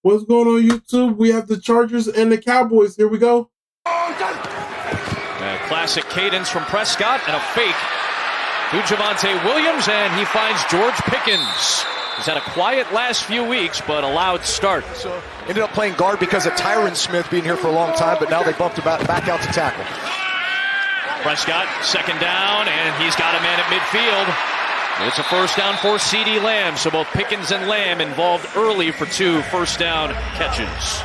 What's going on YouTube? We have the Chargers and the Cowboys. Here we go. A classic cadence from Prescott and a fake to Javonte Williams, and he finds George Pickens. He's had a quiet last few weeks, but a loud start. So ended up playing guard because of Tyron Smith being here for a long time, but now they bumped him back out to tackle. Prescott, second down, and he's got a man at midfield. It's a first down for CeeDee Lamb, so both Pickens and Lamb involved early for 2 first-down catches.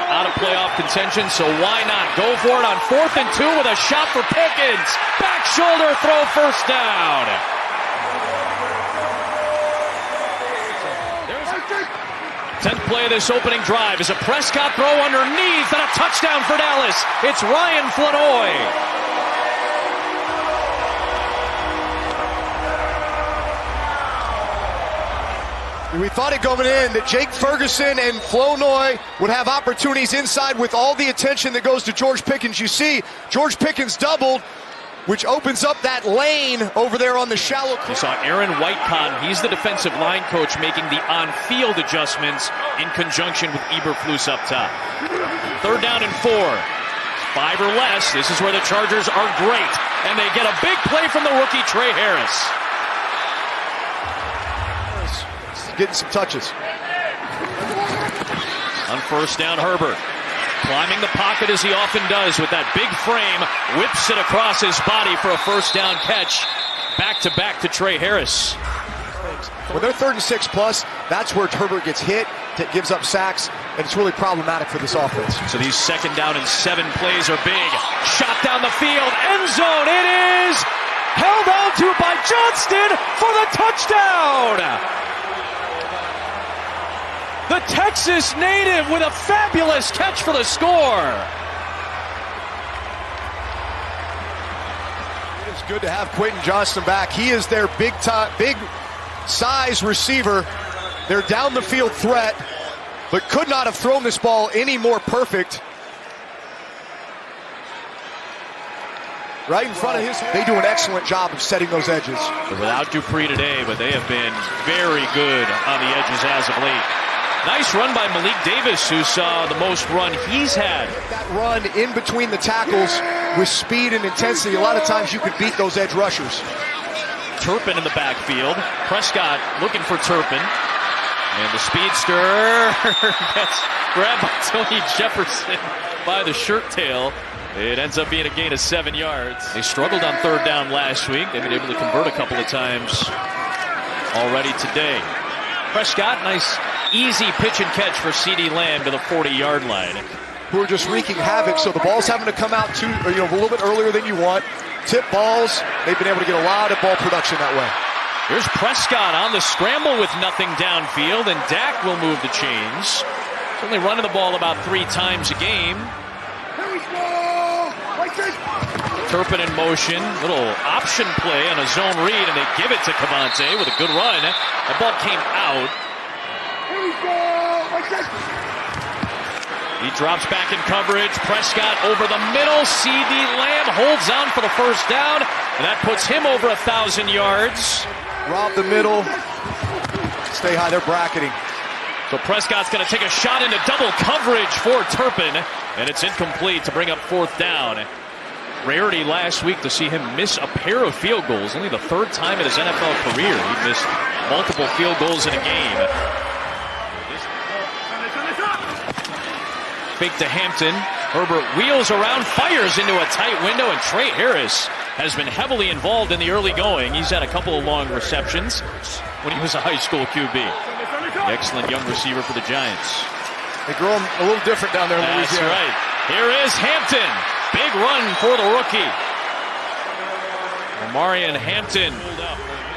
Out of playoff contention, so why not go for it on 4th and 2 with a shot for Pickens. Back shoulder throw, first down. 10th play of this opening drive is a Prescott throw underneath and a touchdown for Dallas. It's Ryan Flanoy. We thought it going in that Jake Ferguson and Flanoy would have opportunities inside with all the attention that goes to George Pickens. You see George Pickens doubled, which opens up that lane over there on the shallow. You saw Aaron Whitecon, he's the defensive line coach, making the on-field adjustments in conjunction with Eberflus up top. 3rd down and 4. 5 or less. This is where the Chargers are great. And they get a big play from the rookie Trey Harris. Getting some touches. On first down, Herbert climbing the pocket as he often does with that big frame, whips it across his body for a first down catch. Back to Trey Harris. When they're 3rd and 6 plus, that's where Herbert gets hit, gives up sacks, and it's really problematic for this offense. So these 2nd down and 7 plays are big. Shot down the field, end zone. It is held on to by Johnston for the touchdown. The Texas native with a fabulous catch for the score. It's good to have Quentin Johnston back. He is their big size receiver. Their down the field threat, but could not have thrown this ball any more perfect. Right in front of his head. They do an excellent job of setting those edges. Without Dupree today, but they have been very good on the edges as of late. Nice run by Malik Davis, who saw the most run he's had. That run in between the tackles with speed and intensity, a lot of times you could beat those edge rushers. Turpin in the backfield. Prescott looking for Turpin. And the speedster gets grabbed by Tony Jefferson by the shirt tail. It ends up being a gain of 7 yards. They struggled on 3rd down last week. They've been able to convert a couple of times already today. Prescott, nice easy pitch and catch for CeeDee Lamb to the 40-yard line. Who are just wreaking havoc, so the ball's having to come out a little bit earlier than you want. Tip balls, they've been able to get a lot of ball production that way. Here's Prescott on the scramble with nothing downfield, and Dak will move the chains. He's only running the ball about 3 times a game. Turpin in motion, little option play on a zone read, and they give it to Cavante with a good run. The ball came out. He drops back in coverage. Prescott over the middle. CeeDee Lamb holds on for the first down, and that puts him over 1,000 yards. Rob the middle. Stay high. They're bracketing. So Prescott's going to take a shot into double coverage for Turpin, and it's incomplete to bring up 4th down. Rarity last week to see him miss a pair of field goals. Only the 3rd time in his NFL career he missed multiple field goals in a game. Fake to Hampton. Herbert wheels around, fires into a tight window, and Trey Harris has been heavily involved in the early going. He's had a couple of long receptions when he was a high school QB. Excellent young receiver for the Giants. They grow him a little different down there in Louisiana. That's right. Here is Hampton. Big run for the rookie. Omarion Hampton.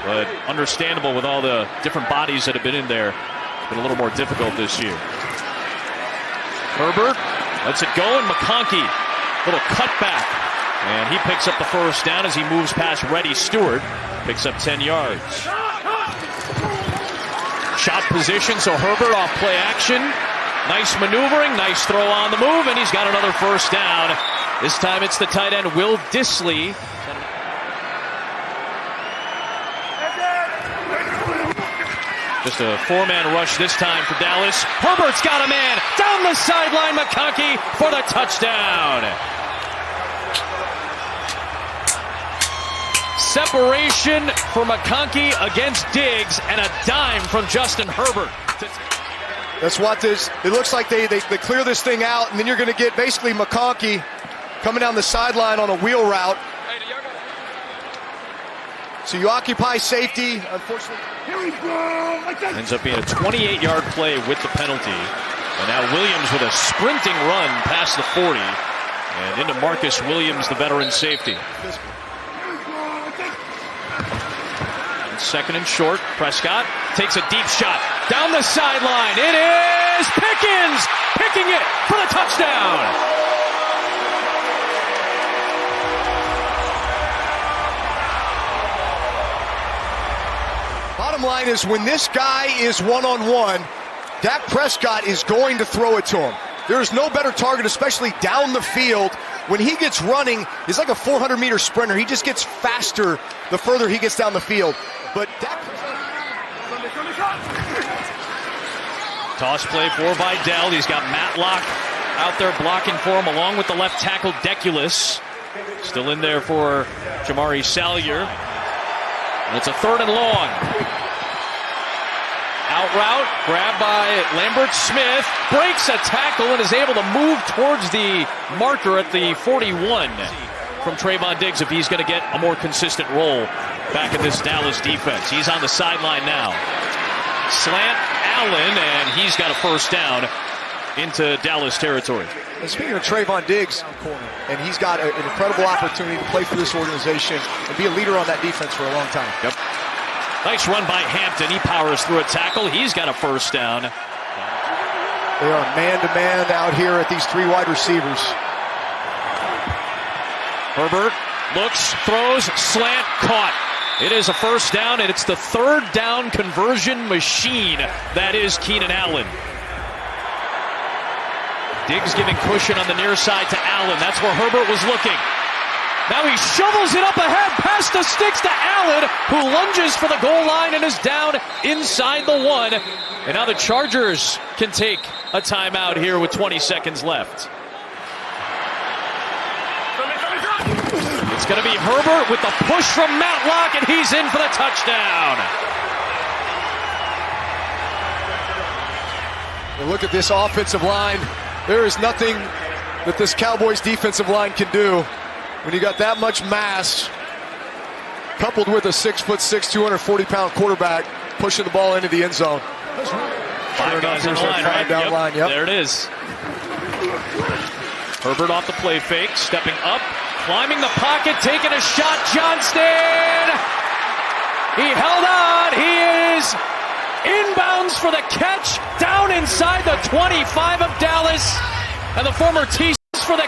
But understandable with all the different bodies that have been in there. It's been a little more difficult this year. Herbert lets it go, and McConkey, little cutback. And he picks up the first down as he moves past Reddy Stewart. Picks up 10 yards. Shot position, so Herbert off play action. Nice maneuvering, nice throw on the move, and he's got another first down. This time it's the tight end, Will Dissly. Just a four-man rush this time for Dallas. Herbert's got a man down the sideline. McConkey for the touchdown. Separation for McConkey against Diggs and a dime from Justin Herbert. That's what this. It looks like they clear this thing out, and then you're going to get basically McConkey coming down the sideline on a wheel route. So you occupy safety. Unfortunately, ends up being a 28-yard play with the penalty. And now Williams with a sprinting run past the 40 and into Marcus Williams, the veteran safety. Second and short. Prescott takes a deep shot down the sideline. It is Pickens picking it for the touchdown. Bottom line is, when this guy is one-on-one, Dak Prescott is going to throw it to him. There is no better target, especially down the field. When he gets running, he's like a 400-meter sprinter. He just gets faster the further he gets down the field. But Dak toss play for Vidal. He's got Matlock out there blocking for him, along with the left tackle Deculus. Still in there for Jamari Salyer. And it's a third and long. Out route, grabbed by Lambert Smith, breaks a tackle and is able to move towards the marker at the 41 from Trayvon Diggs if he's going to get a more consistent role back in this Dallas defense. He's on the sideline now. Slant Allen, and he's got a first down into Dallas territory. And speaking of Trayvon Diggs, and he's got an incredible opportunity to play for this organization and be a leader on that defense for a long time. Yep. Nice run by Hampton. He powers through a tackle. He's got a first down. They are man-to-man out here at these three wide receivers. Herbert looks, throws, slant, caught. It is a first down, and it's the third down conversion machine that is Keenan Allen. Diggs giving cushion on the near side to Allen. That's where Herbert was looking. Now he shovels it up ahead, past the sticks to Allen, who lunges for the goal line and is down inside the one. And now the Chargers can take a timeout here with 20 seconds left. It's going to be Herbert with the push from Matlock, and he's in for the touchdown. And look at this offensive line. There is nothing that this Cowboys defensive line can do when you got that much mass, coupled with a 6'6", 240-pound quarterback pushing the ball into the end zone. Five guys in the line, right? Down line, yep. There it is. Herbert off the play fake, stepping up, climbing the pocket, taking a shot. Johnston! He held on. He is inbounds for the catch, down inside the 25 of Dallas. And the former T for the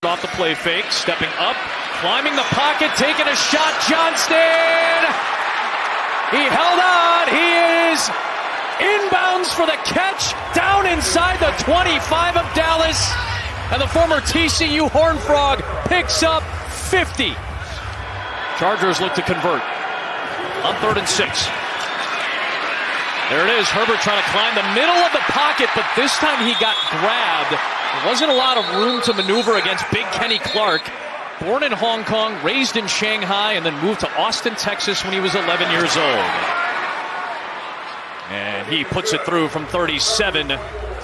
off the play fake, stepping up, climbing the pocket, taking a shot. Johnston! He held on. He is inbounds for the catch, down inside the 25 of Dallas. And the former TCU Horned Frog picks up 50. Chargers look to convert on 3rd and 6. There it is. Herbert trying to climb the middle of the pocket, but this time he got grabbed. There wasn't a lot of room to maneuver against Big Kenny Clark. Born in Hong Kong, raised in Shanghai, and then moved to Austin, Texas when he was 11 years old. And he puts it through from 37 to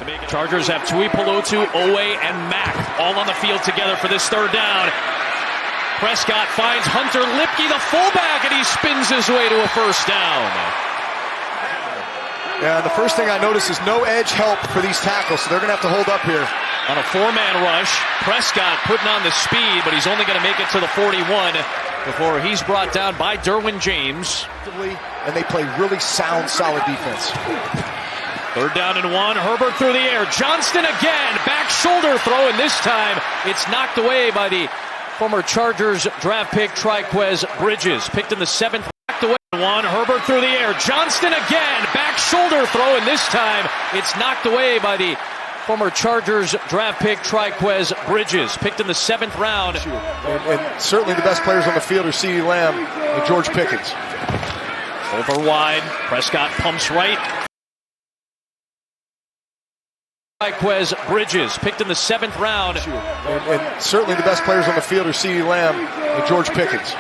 make it. Chargers have Tui Pelotu, Owe, and Mack all on the field together for this third down. Prescott finds Hunter Lipke, the fullback, and he spins his way to a first down. Yeah, the first thing I noticed is no edge help for these tackles, so they're going to have to hold up here. On a four-man rush, Prescott putting on the speed, but he's only going to make it to the 41 before he's brought down by Derwin James. And they play really sound, solid defense. 3rd down and 1. Herbert through the air. Johnston again. Back shoulder throw, and this time it's knocked away by the former Chargers draft pick Triquez Bridges. Picked in the 7th. Knocked away. 1. Herbert through the air. Johnston again. Back shoulder throw, and this time it's knocked away by the former Chargers draft pick Triquez Bridges. Picked in the 7th round. And certainly the best players on the field are CeeDee Lamb and George Pickens. Over wide. Prescott pumps right. Quez Bridges, picked in the 7th round. And certainly the best players on the field are CeeDee Lamb and George Pickens.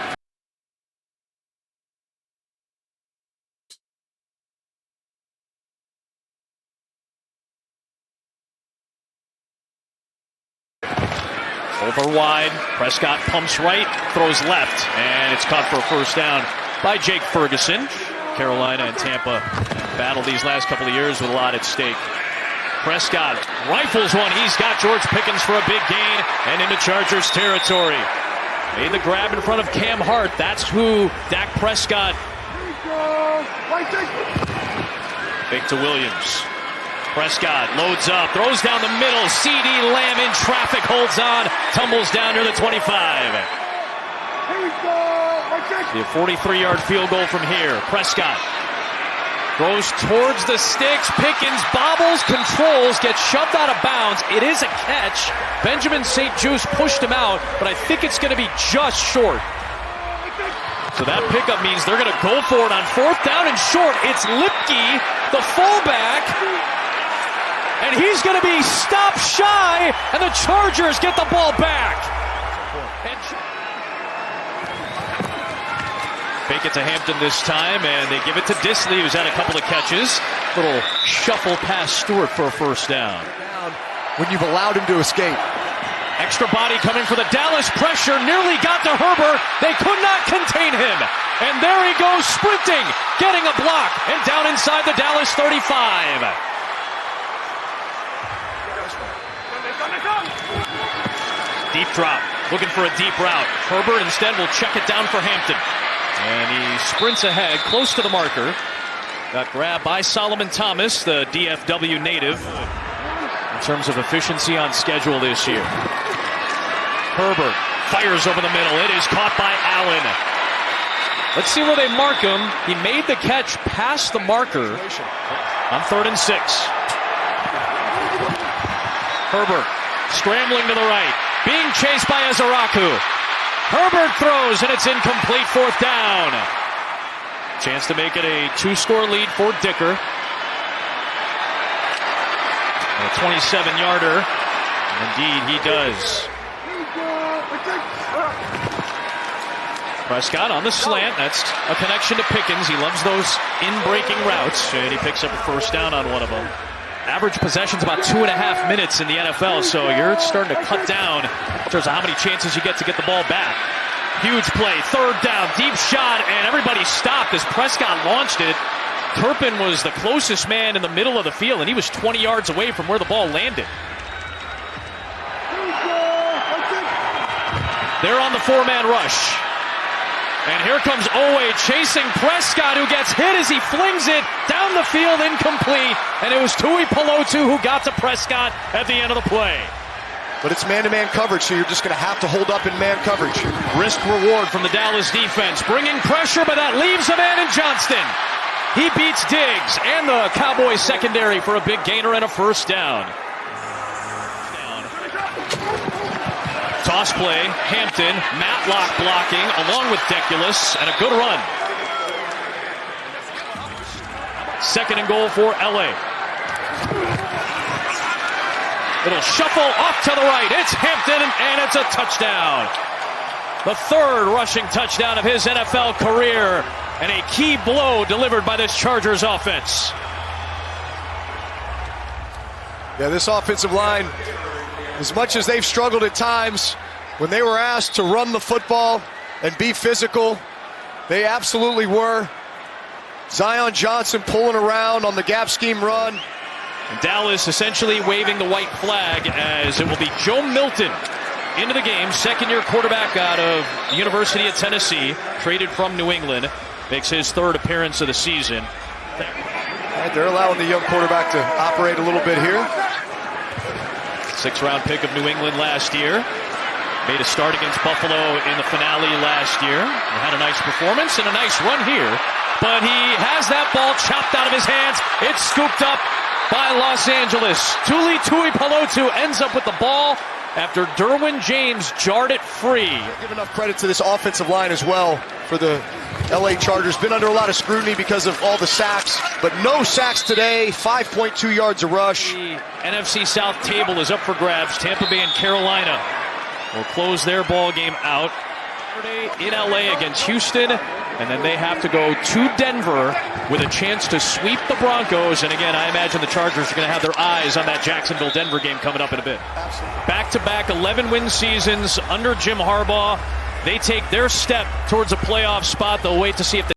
Over wide. Prescott pumps right, throws left, and it's caught for a first down by Jake Ferguson. Carolina and Tampa battled these last couple of years with a lot at stake. Prescott rifles one. He's got George Pickens for a big gain and into Chargers territory. Made the grab in front of Cam Hart. That's who Dak Prescott. Fake to Williams. Prescott loads up, throws down the middle. CeeDee Lamb in traffic, holds on, tumbles down near the 25. The 43-yard field goal from here. Prescott goes towards the sticks. Pickens bobbles, controls, gets shoved out of bounds. It is a catch. Benjamin St-Juste pushed him out, but I think it's going to be just short. So that pickup means they're going to go for it on 4th down and short. It's Lipke, the fullback, and he's going to be stopped shy, and the Chargers get the ball back. Fake it to Hampton this time, and they give it to Disley, who's had a couple of catches. Little shuffle past Stewart for a first down. When you've allowed him to escape. Extra body coming for the Dallas pressure. Nearly got to Herbert. They could not contain him. And there he goes sprinting, getting a block, and down inside the Dallas 35. Deep drop, looking for a deep route. Herbert instead will check it down for Hampton. And he sprints ahead, close to the marker. Got grabbed by Solomon Thomas, the DFW native, in terms of efficiency on schedule this year. Herbert fires over the middle. It is caught by Allen. Let's see where they mark him. He made the catch past the marker on 3rd and 6. Herbert scrambling to the right, being chased by Ezaraku. Herbert throws, and it's incomplete. 4th down. Chance to make it a 2-score lead for Dicker. A 27-yarder. Indeed, he does. Prescott on the slant. That's a connection to Pickens. He loves those in-breaking routes, and he picks up a first down on one of them. Average possession's about 2.5 minutes in the NFL, so you're starting to cut down in terms of how many chances you get to get the ball back. Huge play, 3rd down, deep shot, and everybody stopped as Prescott launched it. Turpin was the closest man in the middle of the field, and he was 20 yards away from where the ball landed. They're on the 4-man rush. And here comes Owe chasing Prescott, who gets hit as he flings it down the field, incomplete. And it was Tui Pelotu who got to Prescott at the end of the play. But it's man-to-man coverage, so you're just going to have to hold up in man coverage. Risk reward from the Dallas defense, bringing pressure, but that leaves a man in Johnston. He beats Diggs and the Cowboys secondary for a big gainer and a first down. Toss play, Hampton, Matlock blocking along with Deculus, and a good run. 2nd and goal for LA. Little shuffle off to the right. It's Hampton, and it's a touchdown. The 3rd rushing touchdown of his NFL career, and a key blow delivered by this Chargers offense. Yeah, this offensive line, as much as they've struggled at times, when they were asked to run the football and be physical, they absolutely were. Zion Johnson pulling around on the gap scheme run. And Dallas essentially waving the white flag as it will be Joe Milton into the game. 2nd-year quarterback out of the University of Tennessee, traded from New England. Makes his 3rd appearance of the season. And they're allowing the young quarterback to operate a little bit here. 6th-round pick of New England last year. Made a start against Buffalo in the finale last year. He had a nice performance and a nice run here. But he has that ball chopped out of his hands. It's scooped up by Los Angeles. Tuli Pelotu ends up with the ball after Derwin James jarred it free. Give enough credit to this offensive line as well for the LA Chargers. Been under a lot of scrutiny because of all the sacks, but no sacks today. 5.2 yards a rush. The NFC South table is up for grabs. Tampa Bay and Carolina will close their ball game out in LA against Houston, and then they have to go to Denver with a chance to sweep the Broncos. And again, I imagine the Chargers are going to have their eyes on that Jacksonville-Denver game coming up in a bit. Back-to-back 11-win seasons under Jim Harbaugh. They take their step towards a playoff spot. They'll wait to see if the